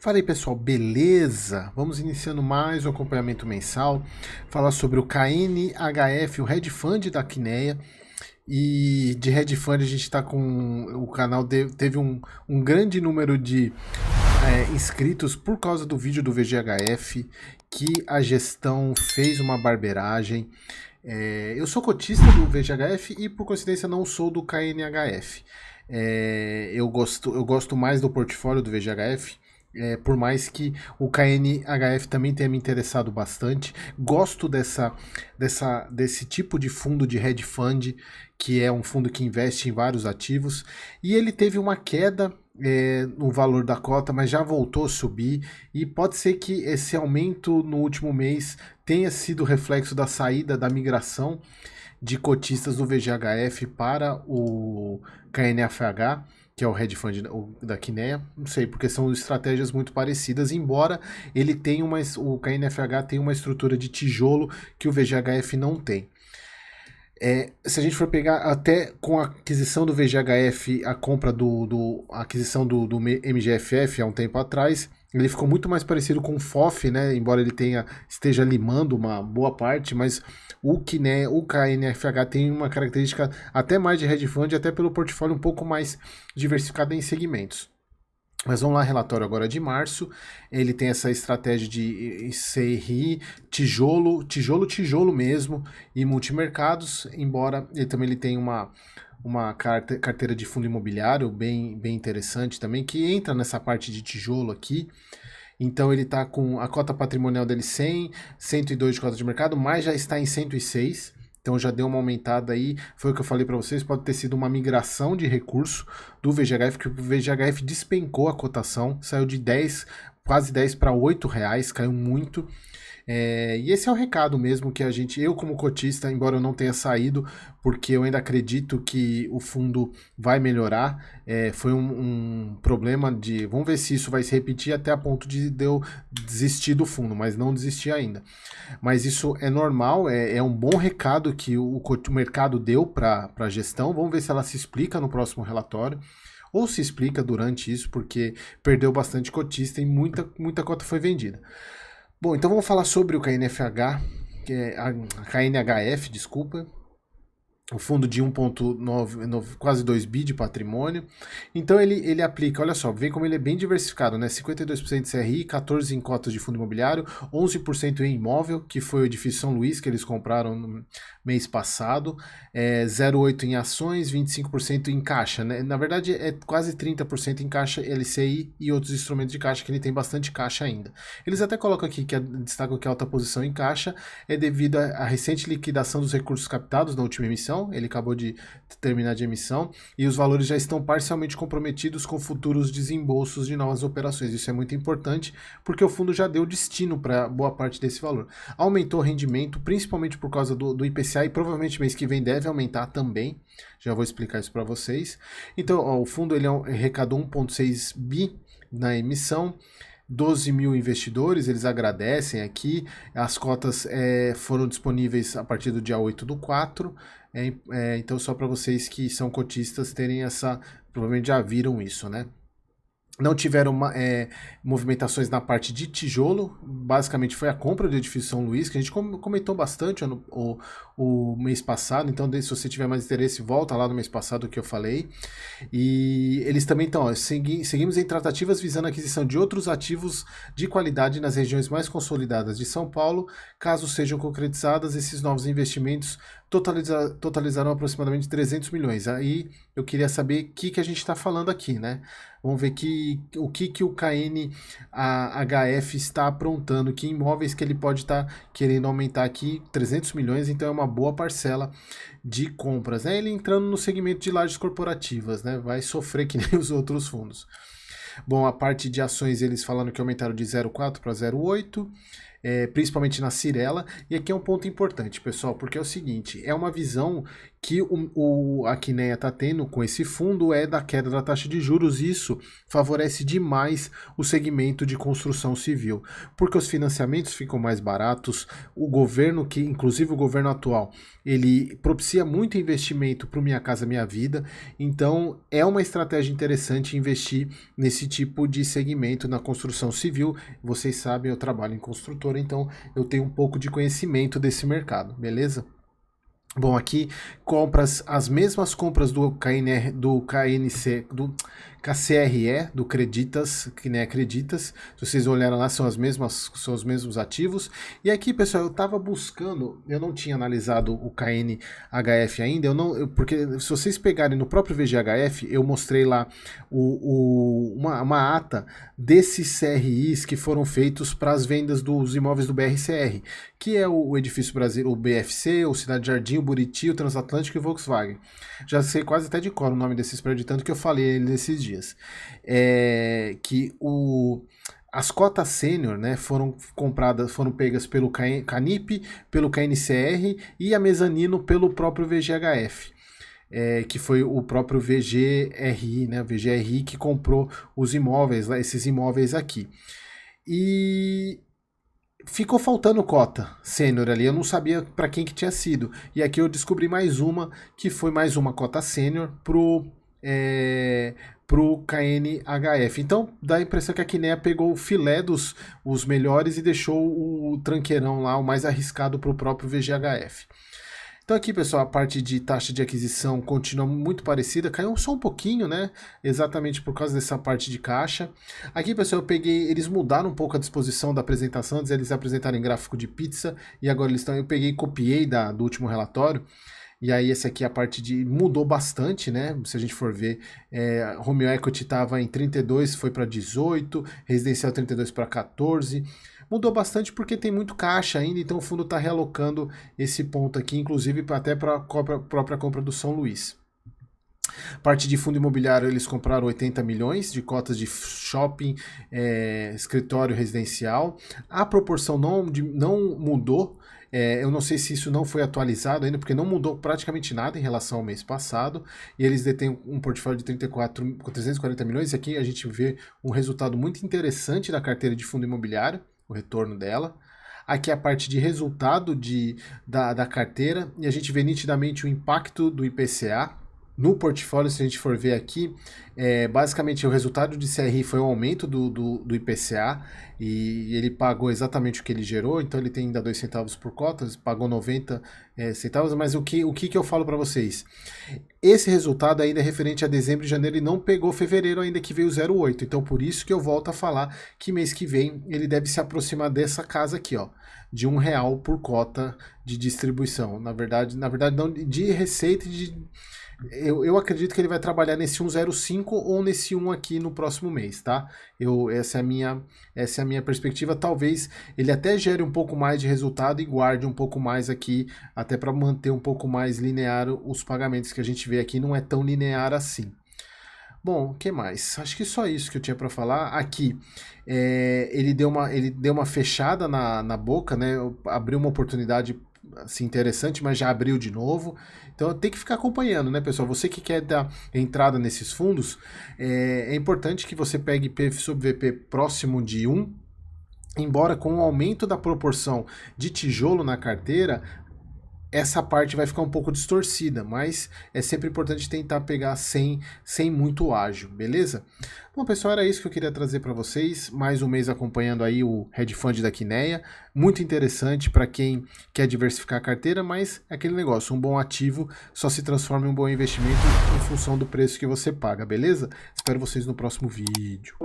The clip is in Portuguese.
Fala aí pessoal, beleza? Vamos iniciando mais o acompanhamento mensal, falar sobre o KNHF, o Hedge Fund da Quineia. E de Hedge Fund a gente está com. O canal teve um grande número de inscritos por causa do vídeo do VGHF, que a gestão fez uma barbeiragem. Eu sou cotista do VGHF e por coincidência não sou do KNHF. Eu gosto mais do portfólio do VGHF. Por mais que o KNHF também tenha me interessado bastante, gosto desse tipo de fundo de hedge fund, que é um fundo que investe em vários ativos, e ele teve uma queda no valor da cota, mas já voltou a subir, e pode ser que esse aumento no último mês tenha sido reflexo da saída, da migração de cotistas do VGHF para o KNFH, que é o hedge fund da Quineia, não sei, porque são estratégias muito parecidas, embora ele tenha o KNFH tenha uma estrutura de tijolo que o VGHF não tem. Se a gente for pegar até com a aquisição do VGHF, a compra a aquisição do MGFF há um tempo atrás, ele ficou muito mais parecido com o FOF, né? Embora ele esteja limando uma boa parte, mas o KNFH tem uma característica até mais de hedge fund, até pelo portfólio um pouco mais diversificado em segmentos. Mas vamos lá, relatório agora de março. Ele tem essa estratégia de CRI, tijolo mesmo, e multimercados, embora ele tenha uma carteira de fundo imobiliário bem interessante também, que entra nessa parte de tijolo aqui. Então ele está com a cota patrimonial dele 100, 102 de cota de mercado, mas já está em 106. Então já deu uma aumentada aí, foi o que eu falei para vocês, pode ter sido uma migração de recurso do VGHF, que o VGHF despencou a cotação, saiu de 10, quase 10 para R$ 8, caiu muito. E esse é o recado mesmo que eu como cotista, embora eu não tenha saído, porque eu ainda acredito que o fundo vai melhorar, foi um problema vamos ver se isso vai se repetir até a ponto de eu desistir do fundo, mas não desisti ainda. Mas isso é normal, é um bom recado que o mercado deu para a gestão, vamos ver se ela se explica no próximo relatório, ou se explica durante isso, porque perdeu bastante cotista e muita cota foi vendida. Bom, então vamos falar sobre o KNFH, que é a KNHF, desculpa. O fundo de 1,9, quase 2 bi de patrimônio. Então ele aplica, olha só, vê como ele é bem diversificado, né? 52% de CRI, 14% em cotas de fundo imobiliário, 11% em imóvel, que foi o edifício São Luís, que eles compraram no mês passado, 0,8% em ações, 25% em caixa, né? Na verdade é quase 30% em caixa LCI e outros instrumentos de caixa, que ele tem bastante caixa ainda. Eles até colocam aqui, destacam que a alta posição em caixa é devido à recente liquidação dos recursos captados na última emissão. Ele acabou de terminar de emissão e os valores já estão parcialmente comprometidos com futuros desembolsos de novas operações. Isso é muito importante porque o fundo já deu destino para boa parte desse valor. Aumentou o rendimento, principalmente por causa do IPCA, e provavelmente mês que vem deve aumentar também. Já vou explicar isso para vocês. Então, o fundo ele arrecadou 1,6 bi na emissão. 12 mil investidores, eles agradecem aqui. As cotas foram disponíveis a partir do dia 8/4. Então, só para vocês que são cotistas terem provavelmente já viram isso, né? Não tiveram movimentações na parte de tijolo, basicamente foi a compra do edifício São Luís, que a gente comentou bastante o mês passado, então se você tiver mais interesse, volta lá no mês passado que eu falei. E eles também estão, seguimos em tratativas visando a aquisição de outros ativos de qualidade nas regiões mais consolidadas de São Paulo. Caso sejam concretizadas, esses novos investimentos totalizarão aproximadamente 300 milhões. Aí eu queria saber o que a gente está falando aqui, né? Vamos ver o que o KNHF está aprontando, que imóveis que ele pode estar querendo aumentar aqui, 300 milhões, então é uma boa parcela de compras, né? Ele entrando no segmento de lajes corporativas, né? Vai sofrer que nem os outros fundos. Bom, a parte de ações eles falaram que aumentaram de 0,4 para 0,8. principalmente na Cyrela. E aqui é um ponto importante, pessoal, porque é o seguinte, é uma visão que a Kinea está tendo com esse fundo é da queda da taxa de juros. Isso favorece demais o segmento de construção civil, porque os financiamentos ficam mais baratos, o governo, que inclusive o governo atual, ele propicia muito investimento para o Minha Casa Minha Vida, então é uma estratégia interessante investir nesse tipo de segmento na construção civil. Vocês sabem, eu trabalho em construtora, então eu tenho um pouco de conhecimento desse mercado, beleza? Bom, aqui as mesmas compras do KNR, do KNC, do KCRE, do Creditas, que nem Acreditas. Se vocês olharem lá, são os mesmos ativos. E aqui, pessoal, eu estava buscando, eu não tinha analisado o KNHF ainda, porque se vocês pegarem no próprio VGHF, eu mostrei lá uma ata desses CRIs que foram feitos para as vendas dos imóveis do BRCR, que é o Edifício Brasil, o BFC, o Cidade Jardim, o Buriti, o Transatlântico e o Volkswagen. Já sei quase até de cor o nome desses prédios, tanto que eu falei nesses dias. As cotas sênior, né, foram pegas pelo Canip, pelo KNCR e a mezanino pelo próprio VGHF. Que foi o próprio VGRI, né, o VGRI que comprou os imóveis, esses imóveis aqui. E ficou faltando cota sênior ali, eu não sabia para quem que tinha sido. E aqui eu descobri mais uma, que foi mais uma cota sênior pro KNHF. Então dá a impressão que a Kinea pegou o filé os melhores e deixou o tranqueirão lá, o mais arriscado, para o próprio VGHF. Então aqui, pessoal, a parte de taxa de aquisição continua muito parecida, caiu só um pouquinho, né? Exatamente por causa dessa parte de caixa. Aqui, pessoal, eles mudaram um pouco a disposição da apresentação, antes eles apresentaram em gráfico de pizza, e agora eu peguei e copiei do último relatório. E aí esse aqui, a parte mudou bastante, né? Se a gente for ver, Home Equity estava em 32, foi para 18, Residencial 32 para 14. Mudou bastante porque tem muito caixa ainda, então o fundo está realocando esse ponto aqui, inclusive até para a própria compra do São Luís. Parte de fundo imobiliário, eles compraram 80 milhões de cotas de shopping, escritório residencial. A proporção não mudou. Eu não sei se isso não foi atualizado ainda, porque não mudou praticamente nada em relação ao mês passado. E eles detêm um portfólio de 340 milhões. E aqui a gente vê um resultado muito interessante da carteira de fundo imobiliário, o retorno dela. Aqui é a parte de resultado da carteira, e a gente vê nitidamente o impacto do IPCA no portfólio. Se a gente for ver aqui, basicamente o resultado de CRI foi um aumento do IPCA, e ele pagou exatamente o que ele gerou, então ele tem ainda 2 centavos por cota, pagou 90 centavos, mas o que eu falo para vocês? Esse resultado ainda é referente a dezembro e janeiro, e não pegou fevereiro ainda, que veio 0,8, então por isso que eu volto a falar que mês que vem ele deve se aproximar dessa casa aqui, ó, de R$1 por cota de distribuição. Na verdade não, de receita, eu acredito que ele vai trabalhar nesse 1,05 ou nesse 1 aqui no próximo mês, tá? Essa é a minha perspectiva. Talvez ele até gere um pouco mais de resultado e guarde um pouco mais aqui, até para manter um pouco mais linear os pagamentos, que a gente vê aqui não é tão linear assim. Bom, o que mais? Acho que só isso que eu tinha para falar. Aqui, ele deu uma fechada na boca, né? Abriu uma oportunidade assim, interessante, mas já abriu de novo. Então tem que ficar acompanhando, né, pessoal? Você que quer dar entrada nesses fundos, é importante que você pegue PV sobre VP próximo de 1, embora com o aumento da proporção de tijolo na carteira, essa parte vai ficar um pouco distorcida, mas é sempre importante tentar pegar sem muito ágio, beleza? Bom, pessoal, era isso que eu queria trazer para vocês. Mais um mês acompanhando aí o hedge fund da Kinea. Muito interessante para quem quer diversificar a carteira, mas é aquele negócio, um bom ativo só se transforma em um bom investimento em função do preço que você paga, beleza? Espero vocês no próximo vídeo.